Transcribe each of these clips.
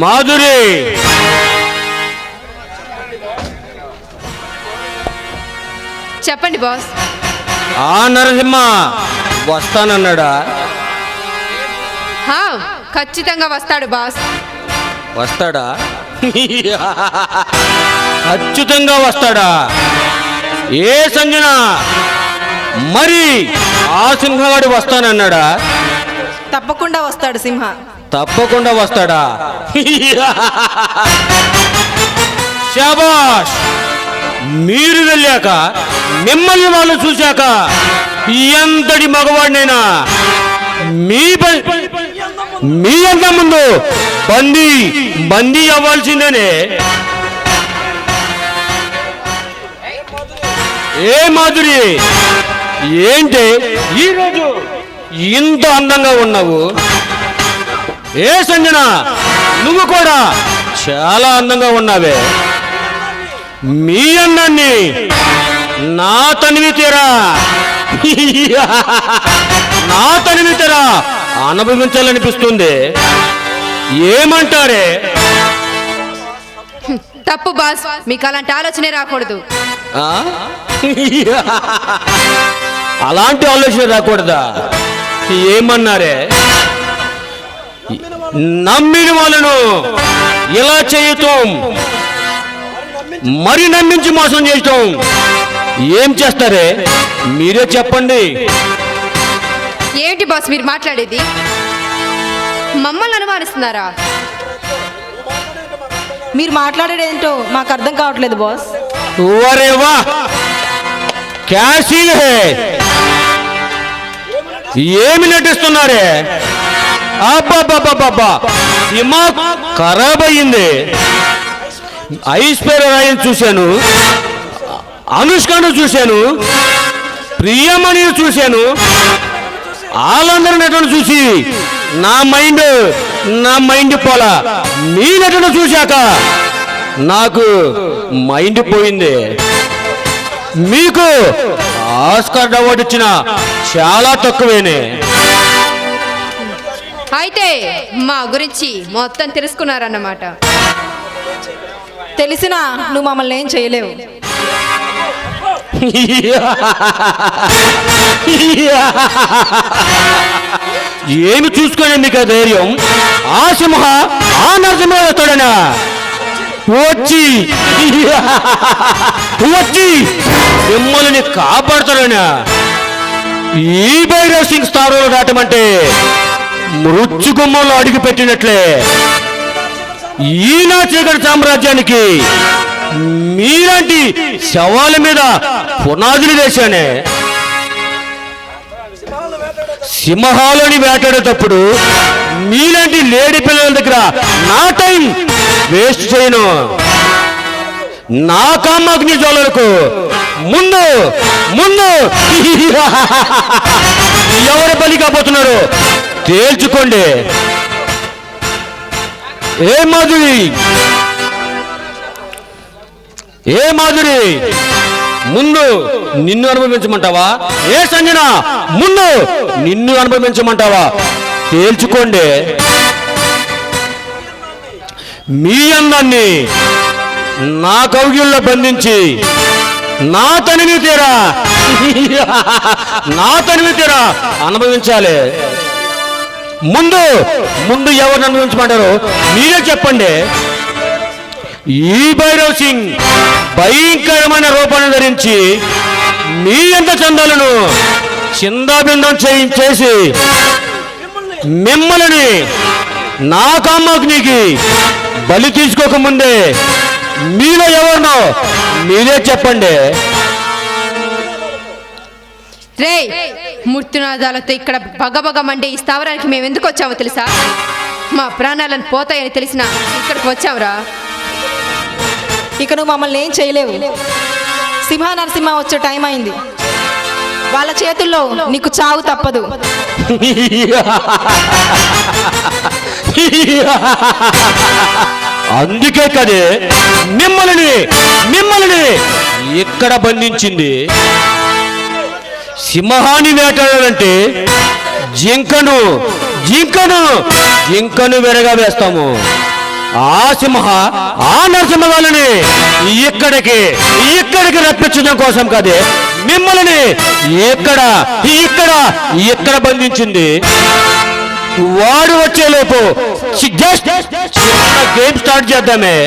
మాధురి, చెప్పండి బాస్. ఆ నరసింహ వస్తానన్నాడా? ఖచ్చితంగా వస్తాడు బాస్. వస్తాడా? ఖచ్చితంగా వస్తాడా? ఏ సంజన మరి ఆ సింహగాడు వస్తానన్నాడా? తప్పకుండా వస్తాడు సింహ. తప్పకుండా వస్తాడా? శాబాష్! మీరు వెళ్ళాక మిమ్మల్ని వాళ్ళు చూశాక ఎంతటి మగవాడినైనా మీ అంత ముందు బందీ అవ్వాల్సిందేనే. ఏ మాధురి, ఏంటి ఈరోజు ఇంత అందంగా ఉన్నావు? ఏ సంజన, నువ్వు కూడా చాలా అందంగా ఉన్నావే. మీ అందాన్ని నా తనివి తీరా అనుభవించాలనిపిస్తుంది. ఏమంటారే? తప్పు బాస్, మీకు అలాంటి ఆలోచనే రాకూడదు. అలాంటి ఆలోచన రాకూడదా? ఏమన్నారే? నమ్మిన వాళ్ళను ఇలా చేయటం, మరి నమ్మించి మోసం చేయటం ఏం చేస్తారే? మీరే చెప్పండి. ఏంటి బాస్ మీరు మాట్లాడేది? మమ్మల్ని అనుమానిస్తున్నారా? మీరు మాట్లాడేదేంటో మాకు అర్థం కావట్లేదు బాస్. అరే వా, క్యా సీన్ హై! ఏమి నటిస్తున్నారే? అబ్బా, దిమాగ్ ఖరాబ్ అయ్యింది. ఐశ్వర్యరాయని చూశాను, అనుష్కను చూశాను, ప్రియమణిని చూశాను. వాళ్ళందరూ నటన చూసి నా మైండ్ పోలా. మీ నటన చూశాక నాకు మైండ్ పోయింది. మీకు ఆస్కార్ అవార్డు ఇచ్చిన చాలా తక్కువేనే. అయితే మా గురించి మొత్తం తెలుసుకున్నారన్నమాట. తెలిసినా నువ్వు మమ్మల్ని ఏం చేయలేవు. ఏమి చూసుకునే మీకు ధైర్యం? ఆ సింహ ఆ నరసింహ వస్తాడనా? వచ్చి మిమ్మల్ని కాపాడుతాడనా? ఈ భైరవ్ సింగ్ స్థానంలో దాటమంటే మృత్యు గుమ్మంలో అడిగి పెట్టినట్లే. ఈనా చీకటి సామ్రాజ్యానికి మీలాంటి శవాల మీద పునాదులు వేశానే. సింహాలని వేటాడేటప్పుడు మీలాంటి లేడీ పిల్లల దగ్గర నా టైం వేస్ట్ చేయను. నా కామాగ్ని జ్వాలలకు ముందు ఎవరు బలి కాబోతున్నారు తేల్చుకోండి. ఏ మాధురి, ముందు నిన్ను అనుభవించమంటావా? ఏ సంజన, ముందు నిన్ను అనుభవించమంటావా? తేల్చుకోండి. మీ అందాన్ని నా కౌగిల్లో బంధించి నా తనివి తీరా అనుభవించాలి. ముందు ఎవరిని అనుభవించమంటారో మీరే చెప్పండి. ఈ భైరవ్ సింగ్ భయంకరమైన రూపాన్ని ధరించి మీ ఎంత చందాలను చిందాబిందం చేసి మిమ్మల్ని నా కామాగ్నికి బలి తీసుకోకముందే మీలో ఎవరినో మీరే చెప్పండి. రే, మూర్తినాదాలతో ఇక్కడ బగబగ మండే ఈ స్థావరానికి మేము ఎందుకు వచ్చామో తెలుసా? మా ప్రాణాలను పోతాయని తెలిసినా ఇక్కడికి వచ్చావురా. ఇక నువ్వు మమ్మల్ని ఏం చేయలేవు. సింహ నరసింహ వచ్చే టైం అయింది. వాళ్ళ చేతుల్లో నీకు చావు తప్పదు. అందుకే కదే మిమ్మల్ని ఇక్కడ బంధించింది. సింహాన్ని వేటాడాలంటే జింకను విరగా వేస్తాము. ఆ సింహ ఆ నరసింహ వాళ్ళని ఇక్కడికి రప్పించడం కోసం కదే మిమ్మల్ని ఇక్కడ బంధించింది. వాడు వచ్చేలోపు గేమ్ స్టార్ట్ చేద్దామే.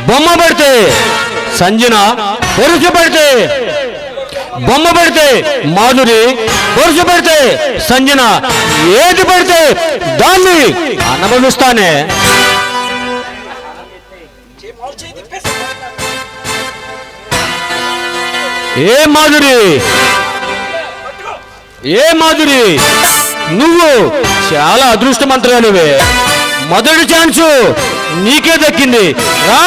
బొమ్మ పడితే సంజన, పొరుసు పడితే బొమ్మ పడితే మాధురి, పొరుసు పడితే సంజన, ఏది పడితే దాన్ని అనుభవిస్తానే. ఏ మాధురి నువ్వు చాలా అదృష్టవంతురాలివే. మొదటి ఛాన్సు నీకే దక్కింది. రా.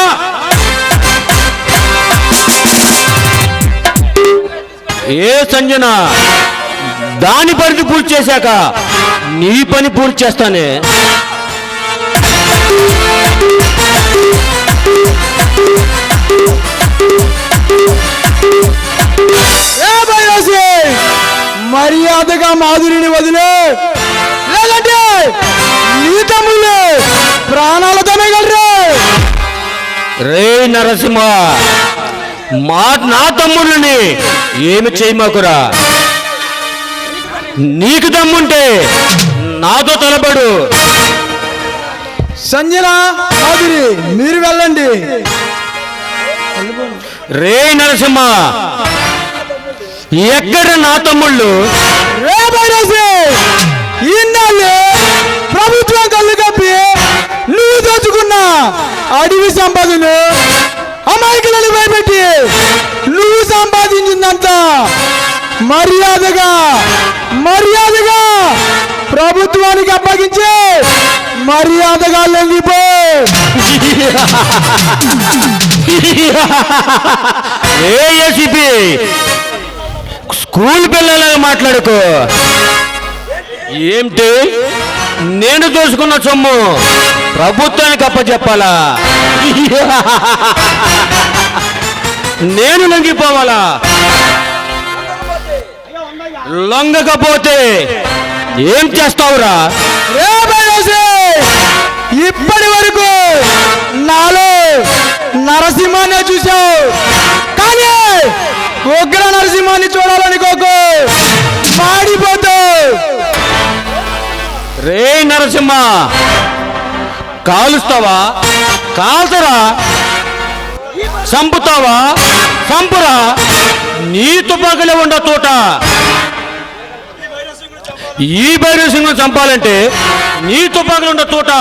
ఏ సంజన, దాని పని పూర్తి చేశాక నీ పని పూర్తి చేస్తానే. మర్యాదగా మాధురిని వదిలే, లేదంటే నీ తమ్ముళ్ళు ప్రాణాలతో మిగలరు. రే నరసింహ, నా తమ్ముళ్ళని ఏమి చేయమాకురా. నీకు దమ్ముంటే నాతో తలపడు. సంజన, మాధురి మీరు వెళ్ళండి. రే నరసింహ, ఎక్కడ నా తమ్ముళ్ళు? ఇన్నాళ్ళు ప్రభుత్వం కళ్ళు కప్పి నువ్వు దోచుకున్న అడవి సంపదను అమాయకులను భయపెట్టి నువ్వు సంపాదించిందంతా మర్యాదగా ప్రభుత్వానికి అప్పగించి మర్యాదగా లొంగిపో. ఏసీపీ స్కూల్ పిల్లలాగా మాట్లాడుకో. ఏమిటి, నేను దోసుకున్న సొమ్ము ప్రభుత్వానికి అప్పచెప్పాలా? నేను లొంగిపోవాలా? లొంగకపోతే ఏం చేస్తావురా? ఇప్పటి వరకు నాలో నరసింహాన్ని చూసావు, కానీ ఉగ్ర నరసింహాన్ని చూడాలనుకోకు, మాడిపోతావు. రే నరసింహ, కాలుస్తావా? కాల్చరా. చంపుతావా? చంపురా. నీ తుపాకులే ఉండ తోట. ఈ భైరవ సింహం చంపాలంటే నీ తుపాకులు ఉండ తోట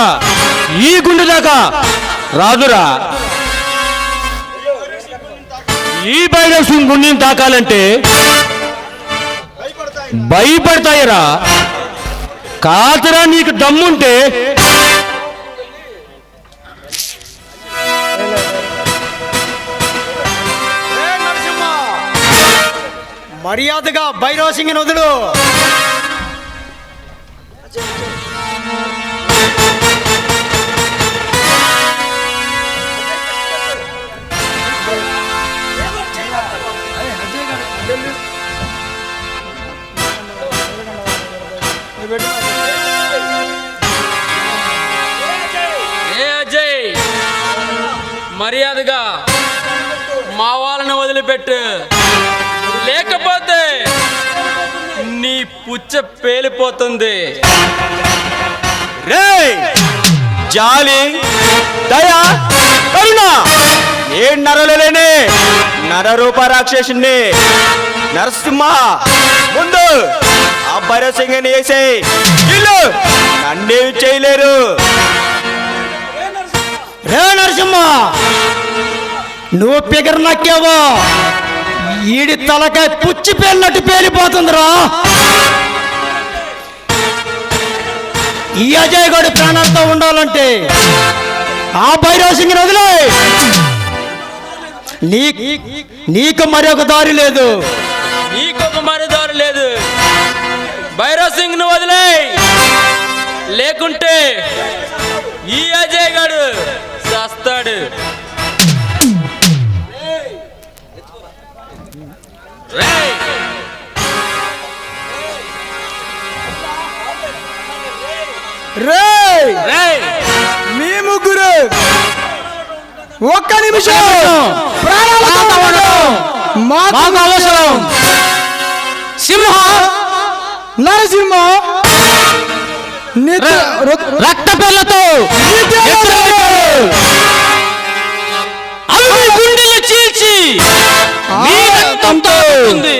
ఈ గుండె దాకా రాదురా. ఈ భైరవ సింహం గుండెని తాకాలంటే భయపడతాయిరా. కాల్చరా నీకు దమ్ముంటే. మర్యాదగా భైరవ సింగ్ వదులు. మర్యాదగా మా వాళ్ళని వదిలిపెట్టు, లేకపోతే నీ పుచ్చ పేలిపోతుంది. రే జాలి, దయా, కరుణ ఏ నరలేనే నరరూప రాక్షసుని నరసింహ ముందు ఆ భైరవ సింగ్ని వేసే. వీళ్ళు నన్నేమి చేయలేరు. రే నరసింహ, నువ్వు పిగర్ నక్కావో ఈడి తలకాయ పుచ్చి పేలినట్టు పేలిపోతుందిరా. ఈ అజయ్ గడి ప్రాణాలతో ఉండాలంటే ఆ భైరవ సింగ్ వదిలే. నీకు మరొక దారి లేదు. భైరవ్ సింగ్ ను వదిలే, లేకుంటే ఈ అజయ్ గాడు చేస్తాడు. మీ ముగ్గురు మీరు ఒక్క నిమిషం ప్రాణాలతో ఉండడం మాకు అవసరం. సింహ నరసింహ రక్త పిల్లతో అవి గుండెలు చీల్చి మీ రక్తంతో ఉంది.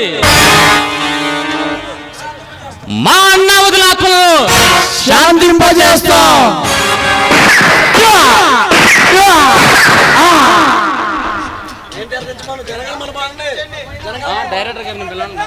మా అన్న వదిలాత్మను శాంతింపజేస్తాం. డైరెక్టర్ గారిని పిలవండి.